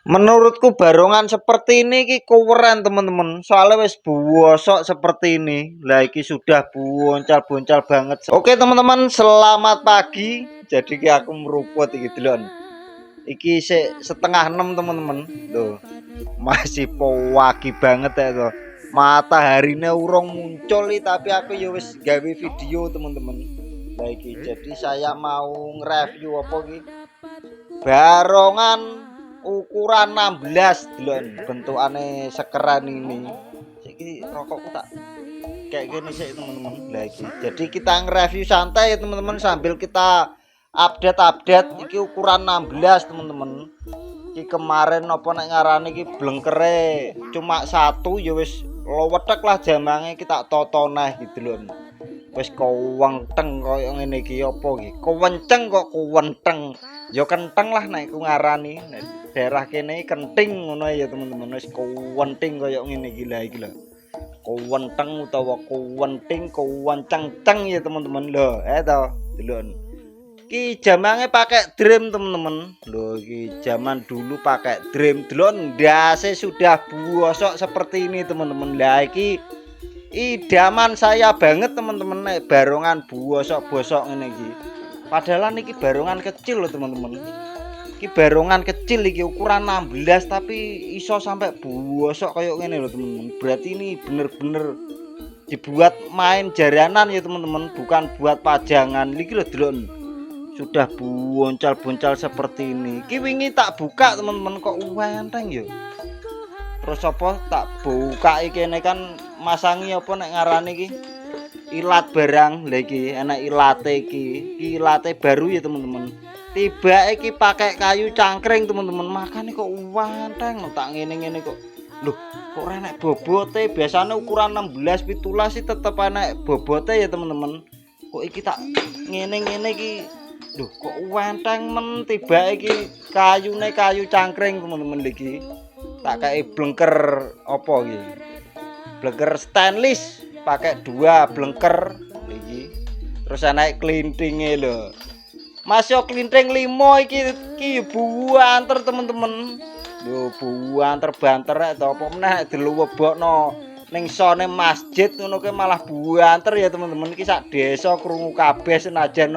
Menurutku barongan seperti ini ki keren teman-teman. Soalnya wis buwosok seperti ini. Lah iki sudah boncal-boncal banget. Oke teman-teman, selamat pagi. Jadi ki aku meruput iki delon. Iki setengah 6 teman-teman. Loh, masih pagi banget ya tuh. Mataharinya urung muncul nih, tapi aku ya wis gawe video teman-teman. Lah iki jadi saya mau nge-review apa ki? Barongan ukuran 16 delon bentukane sekeren ini. Iki rokokku tak kayak gini sih teman-teman lagi. Jadi kita nge-review santai ya teman-teman sambil kita update iki ukuran 16 teman-teman. Iki kemarin apa nek ngarani iki blengkere cuma satu ya wis wetek lah jamange kita totoneh gitu loh. Wis kewenteng koyo ngene iki apa iki? Kewenceng kok kuwenteng. Ya kenteng lah nek ku ngarani. Daerah kene kenting ngono ya teman-teman. Wis kuwenting koyo ngene iki lah iki lho. Kuwenteng utawa kuwenting kuwenceng-ceng ya teman-teman lho. To, delon. Ki jamange pakai dream teman-teman. Lho iki zaman dulu pakai dream. Delon ndase sudah buosok seperti ini teman-teman. Lah iki idaman saya banget teman-teman nek barongan bosok-bosok ngene iki. Padahal niki barongan kecil loh teman-teman. Iki barongan kecil iki ukuran 16 tapi iso sampai bosok kayak ngene loh teman-teman. Berarti ini bener-bener dibuat main jaranan ya teman-teman, bukan buat pajangan. Iki lho delon. Sudah boncal-boncal seperti ini. Iki wingi tak buka teman-teman kok enteng ya. Terus apa tak buka iki kan masangi apa nek ngarani iki ilat barang lagi enak ilate iki ilate baru ya teman-teman. Tiba iki pakai kayu cangkring teman-teman, makanya kok wanteng tak ngene-ngene kok. Loh kok enak bobote, biasanya ukuran 16 17 sih tetep enak bobote ya teman-teman. Kok iki tak ngene-ngene iki loh kok wanteng men, tiba iki kayune kayu cangkring teman-teman lagi. Tak kayak blengker apa iki? Blengker stainless pakai 2 blengker iki. Terus naik klintinge lho. Masih klinting 5 iki buanter teman-teman. Lho buanter banter atau apa meneh diluwebokno ning sone masjid ngono ke malah buanter ya teman-teman. Iki sak desa krungu kabeh senajan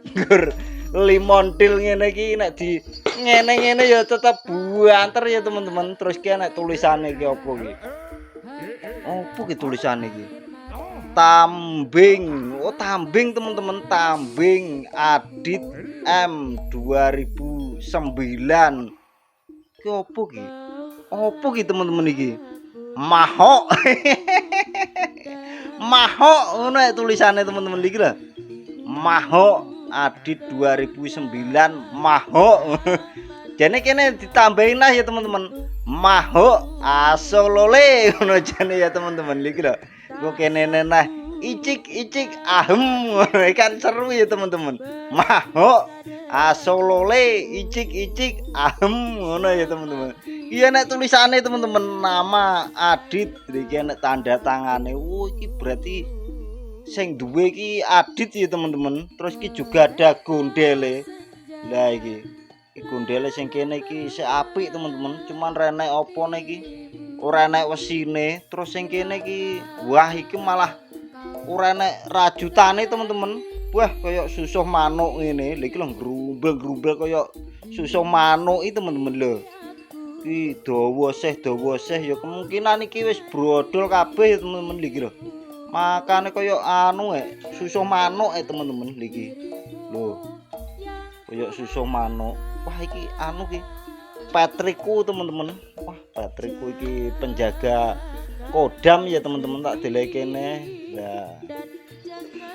nggur limontil ngene iki nek di ngene-ngene ya tetep buanter ya teman-teman. Terus ki nek tulisane iki apa iki? Opo ki tulisane iki? Tambing. Oh, Tambing teman-teman, Tambing Adit M 2009. Ki opo ki? Opo ki teman-teman iki? Mahok. Mahok ngono tulisane teman-teman iki lho. Mahok Adit 2009 Mahok. Jane kene ditambahin lah ya teman-teman. Mahok asolole ngono jane ya teman-teman iki lho. Kok kene nah icik ahem kan seru ya teman-teman. Mahok asolole icik ahem ngono ya teman-teman. Iya nek tulisane teman-teman nama Adit iki nek tanda tangane. Oh iki berarti sing duwe iki Adit ya teman-teman. Terus iki juga ada gondele. Lah iki gondele sing kene iki sik apik teman-teman. Cuman renek opone iki ora enek wesine. Terus sing kene iki wah iki malah ora enek rajutane teman-teman. Wah koyo susuh manuk ngene. Lha iki lho grumbel-grumbel koyo susuh manuk iki teman-teman lho. Iki dawa seh ya kemungkinan iki wis brodol kabeh ya teman-teman iki lho. Makane koyo anu susuh manuk teman-teman iki. Lho. Koyo susuh manuk. Wah iki anu ki Patrickku teman-teman. Wah Patrickku iki penjaga kodam ya teman-teman tak delek kene. Lah.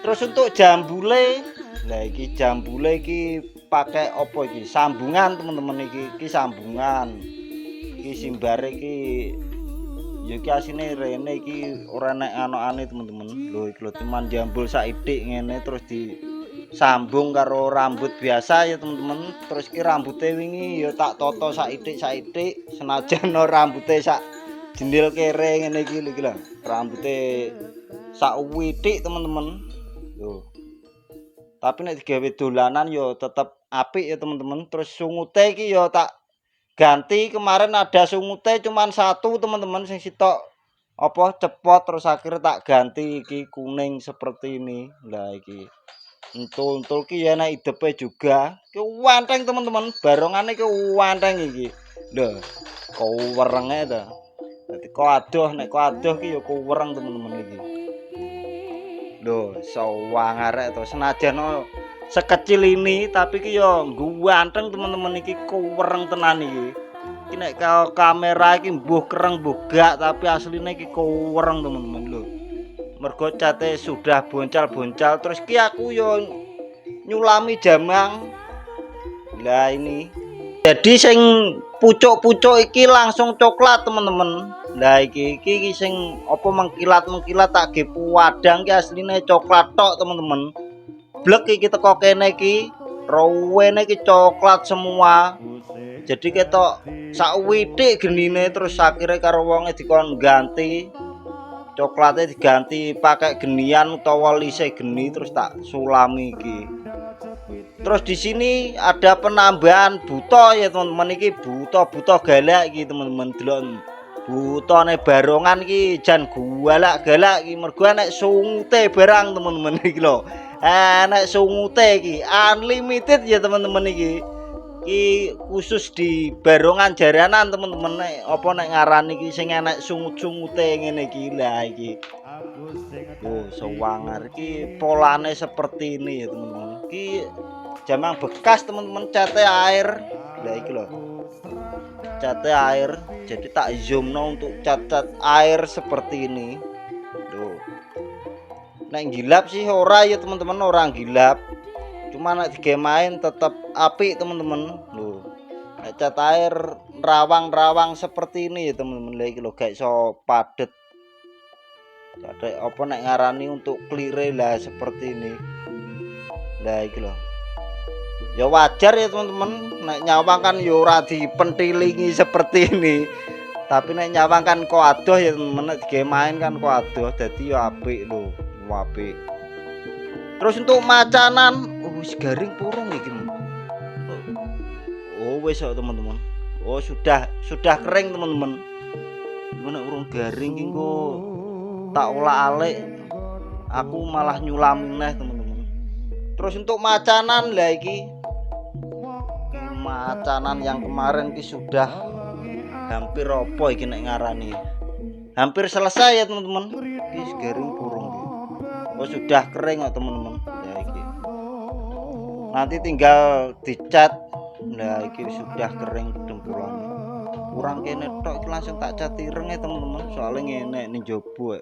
Terus untuk jambule, lah iki jambule iki pakai apa iki? Sambungan teman-teman iki sambungan. Iki simbare iki ya iki asine rene iki ora nek anokane teman-teman. Lho iki lho cuman jambul saithik ngene terus di sambung karo rambut biasa ya teman-teman. Terus ki rambute wingi ya tak toto saithik senajan rambute sak jendil kere ngene iki lho. Rambute sak witik teman-teman. Yo. Tapi nek digawe dolanan ya tetep apik ya teman-teman. Terus sungute iki ya tak ganti kemarin ada sungute cuman satu teman-teman sing sitok apa cepot terus akhirnya tak ganti iki kuning seperti ini. Lah iki entul-entul ki ya nek idepe juga ki wanteng teman-teman, barongane ki wanteng iki lho kuwerenge to. Dadi kok adoh nek kok adoh ki ya kuwereng teman-teman iki lho sawang arek to senajan sekecil ini tapi ki yo ganteng teman-teman iki kuwereng tenan iki. Iki nek kamera iki mbuh kereng mbuh gak tapi asline iki kuwereng teman-teman lho. Mergo cate sudah boncal-boncal terus ki aku yo nyulami jamang. Lah ini. Jadi sing pucuk-pucuk iki langsung coklat teman-teman. Lah iki sing apa mengkilat-mengkilat tak ge wadang ki asline coklat tok teman-teman. Blek iki teko kene iki rawene iki coklat semua. Jadi ketok sakwithik genine terus akhire karo wonge dikon ganti coklatnya diganti pakai genian utawa lise geni terus tak sulami iki. Terus di sini ada penambahan buto ya teman-teman iki buto galak iki teman-teman delok butone barongan iki jan galak-galak iki mergo nek sungute barang teman-teman iki lho. Nek sungute iki unlimited ya teman-teman iki. Iki khusus di barongan jaranan teman-teman nek apa nek ngarani iki sing enek sungut-sungute ngene iki lah iki. Oh, sewangar iki polane seperti ini ya teman-teman. Iki jamang bekas teman-teman cate air. Lah iki lho. Cate air. Jadi tak zoomno untuk cat-cat air seperti ini. Tuh. Nek gilap sih ora ya teman-teman, orang gilap. Cuma nek digawe main tetap apik teman-teman. Lho. Nek cat air rawang-rawang seperti ini ya teman-teman. Lah iki lho gak iso padet. Ada apa nek ngarani untuk klire lah seperti ini. Lah iki lho. Ya wajar ya teman-teman, nek nyawang kan ya ora dipentilingi seperti ini. Tapi nek nyawang kan kok adoh ya teman-teman, nek digawe main kan kok adoh dadi ya apik lho, apik. Terus untuk macanan, wis garing purung iki. Oh wis kok teman-teman. Oh sudah kering teman-teman. Mana urung garing iki kok tak olah-alik. Aku malah nyulamin neh teman-teman. Terus untuk macanan lah iki macanan yang kemarin ki sudah hampir opo iki nek ngarani. Hampir selesai ya teman-teman. Iki garing purung iki. Oh sudah kering kok teman-teman. Ya iki. Nanti tinggal dicat. Nah iki sudah kering dempulan. Kurang kene tok iki langsung tak cat ireng ya teman-teman. Soalnya ngene ning jobo.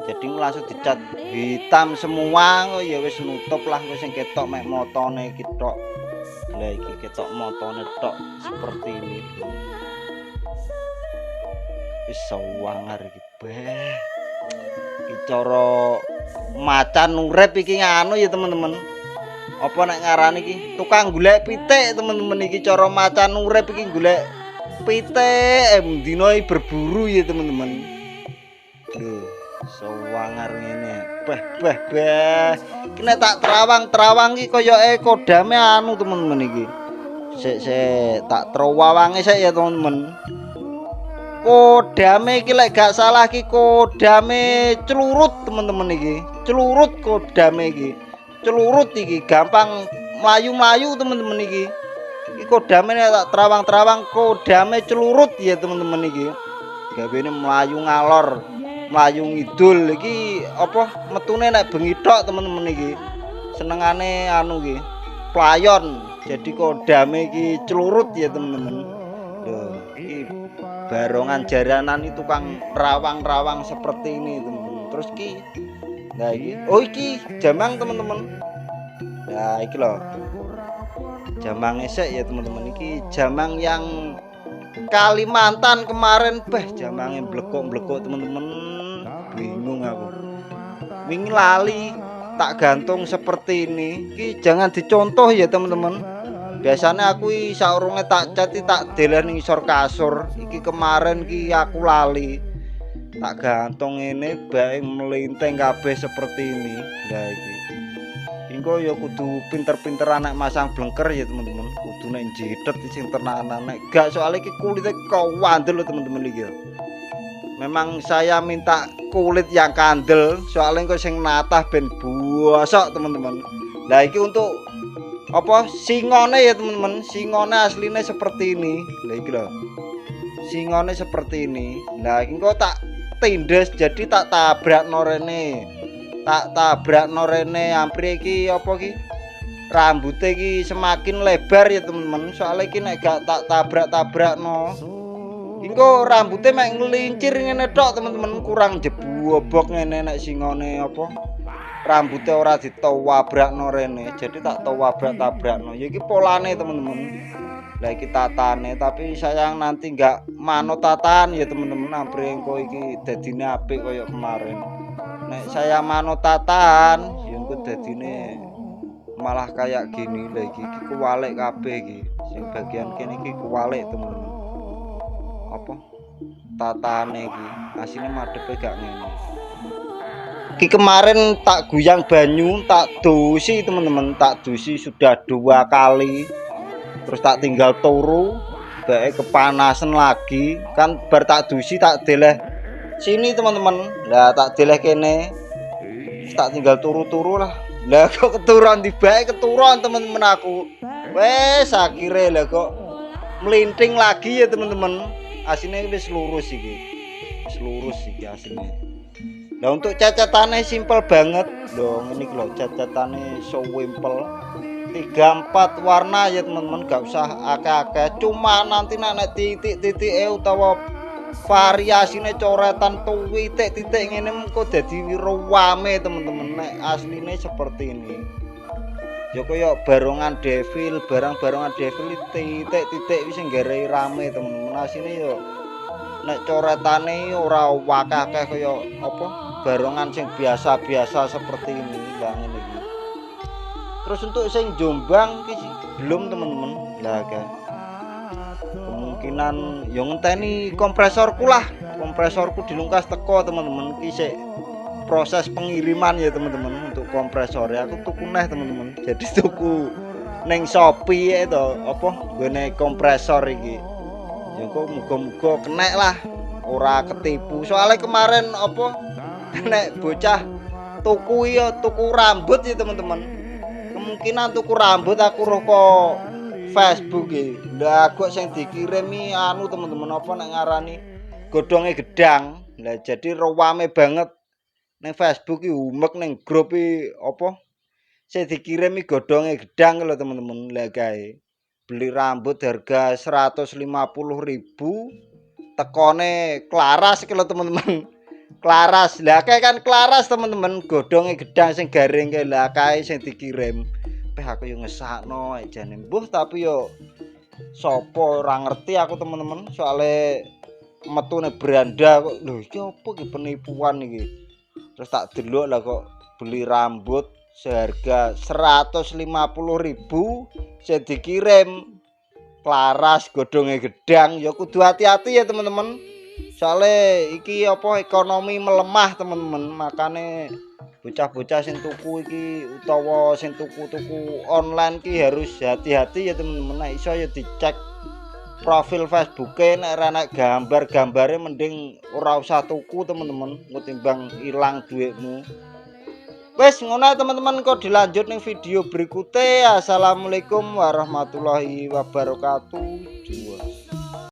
Jadi langsung dicat hitam semua kok ya wis nutup lah wis sing ketok mek motone iki tok. Lah iki ketok motone tok seperti ini. Wis sawangar iki beh. Iki cara macan urip iki nganu ya teman-teman. Apa nek ngarani iki tukang golek pitik teman-teman iki cara macan urip iki golek pitik dino berburu ya teman-teman. Lho sawangar ngene. Beh. Iki nek tak terawang iki kaya kodame anu teman-teman iki. Sik tak terowawange sik ya teman-teman. Kodame iki lek gak salah iki kodame celurut teman-teman iki. Celurut kodame iki. Celurut iki gampang mlayu-mlayu teman-teman iki. Iki kodame nek tak terawang kodame celurut ya teman-teman iki. Gawene mlayu ngalor. Mlayu ngidul iki apa metune nek bengi tok teman-teman iki. Senengane anu iki playon. Jadi kodame iki celurut ya teman-teman. Lho, iki barongan jaranan itu tukang rawang-rawang seperti ini teman-teman. Terus ki nah iki oh iki jamang teman-teman. Nah iki lho. Jamang esek ya teman-teman iki jamang yang Kalimantan kemarin jamangnya blekok teman-teman. Bingung aku. Wingi lali tak gantung seperti ini. Iki jangan dicontoh ya teman-teman. Biasanya aku saurunge tak cati tak delen ngisor kasur. Iki kemarin ki aku lali. Tak gantung ini bae melinteng kabeh seperti ini. Lah iki. Engko ya kudu pinter-pinter anak masang blengker ya teman-teman. Kudu kudu nek jitet sing tenanan. Nek gak soalnya iki kulite kawandel lho teman-teman iki. Memang saya minta kulit yang kandel soalnya kok sing natah ben bosok teman-teman. Lah iki untuk apa singone ya teman-teman, singone aslinya seperti ini. Lah iki lho. Singone seperti ini. Lah iki kok tak tindes jadi tak tabrak norene. Tak tabrak norene hampir iki apa iki? Rambutnya iki semakin lebar ya teman-teman. Soalnya iki nek gak tak tabrak-tabrakno. Iki kok rambutnya mek ngelincir ngene tok teman-teman, kurang jebobok ngene nek singone apa? Rambutnya ora ditawabrakno rene, jadi tak tawabrak-tabrakno. Ya iki polane teman-teman. Lah iki tatane, tapi sayang nanti enggak manut tatan ya teman-teman. Ampre engko iki dadine apik kaya kemarin. Nek saya manut tatan, ya engko dadine malah kayak gini lagi. Iki kuwalik kabeh iki. Sing bagian kene iki kuwalik teman-teman. Apa? Tatane iki, asine madhepe gak ngene. Ki kemarin tak guyang banyu, tak dusi teman-teman, tak dusi sudah 2 kali. Terus tak tinggal turu, bae kepanasan lagi. Kan bar tak dusi tak deleh sini teman-teman. Lah tak deleh kene. Tak tinggal turu-turu lah. Lah kok keturuan tibae keturuan teman-teman aku. Wes akhire lah kok melinting lagi ya teman-teman. Asine wis lurus iki. Wis lurus iki asine. Nah untuk cacatane simpel banget lho, ngene iki lho cacatane so simple. 3-4 warna ya teman-teman, gak usah akeh-akeh. Cuma nanti nek titik-titike utawa variasine coretan titik-titik ngene mengko dadi ruwame teman-teman. Nek asline seperti ini. Ya kaya barongan devil, barang-barongan devil titik-titik wis nggarai rame teman-teman. Asline yo nek coretane ora akeh kaya apa barongan sing biasa-biasa seperti ini lah ngene iki. Terus untuk sing Jombang iki belum teman-teman. Lah kan kemungkinan yo ngenteni kompresorku lah. Kompresorku dilungkas teko teman-teman. Iki sik proses pengiriman ya teman-teman untuk kompresor ya. Aku tuku neh teman-teman. Jadi tuku ning Shopee itu apa nggone kompresor iki. Ya kok muga-muga kenek lah, ora ketipu. Soalnya kemarin apa nek bocah tuku ya tuku rambut ya teman-teman. Kemungkinan tuku rambut aku roh kok Facebook iki. Lah kok sing dikirimi anu teman-teman apa nek ngarani godhonge gedang. Lah jadi rewame banget ning Facebook iki umek ning grup iki apa sing dikirimi godhonge gedang lho teman-teman. Lah gae beli rambut harga 150.000 tekone Klaras iki lho teman-teman. Klaras. Lah kae kan Klaras teman-teman, godhonge gedang sing garing kae lah kae sing dikirim. Aku yo ngesakno jane mbuh tapi yo sapa ora ngerti aku teman-teman. Soale metune beranda kok lho iki apa iki penipuan iki. Terus tak delok lah kok beli rambut seharga 150.000 saya dikirim Klaras godhonge gedang ya kudu hati-hati ya teman-teman. Soale iki apa ekonomi melemah teman-teman, makane bocah-bocah sing tuku iki utawa sing tuku-tuku online ki harus hati-hati ya teman-teman. Nek iso ya dicek profil Facebook-e nek ora nek gambar-gambare mending ora usah tuku teman-teman, ketimbang ilang duitmu. Wes ngono teman-teman, kok dilanjut ning video berikutnya. Assalamualaikum warahmatullahi wabarakatuh.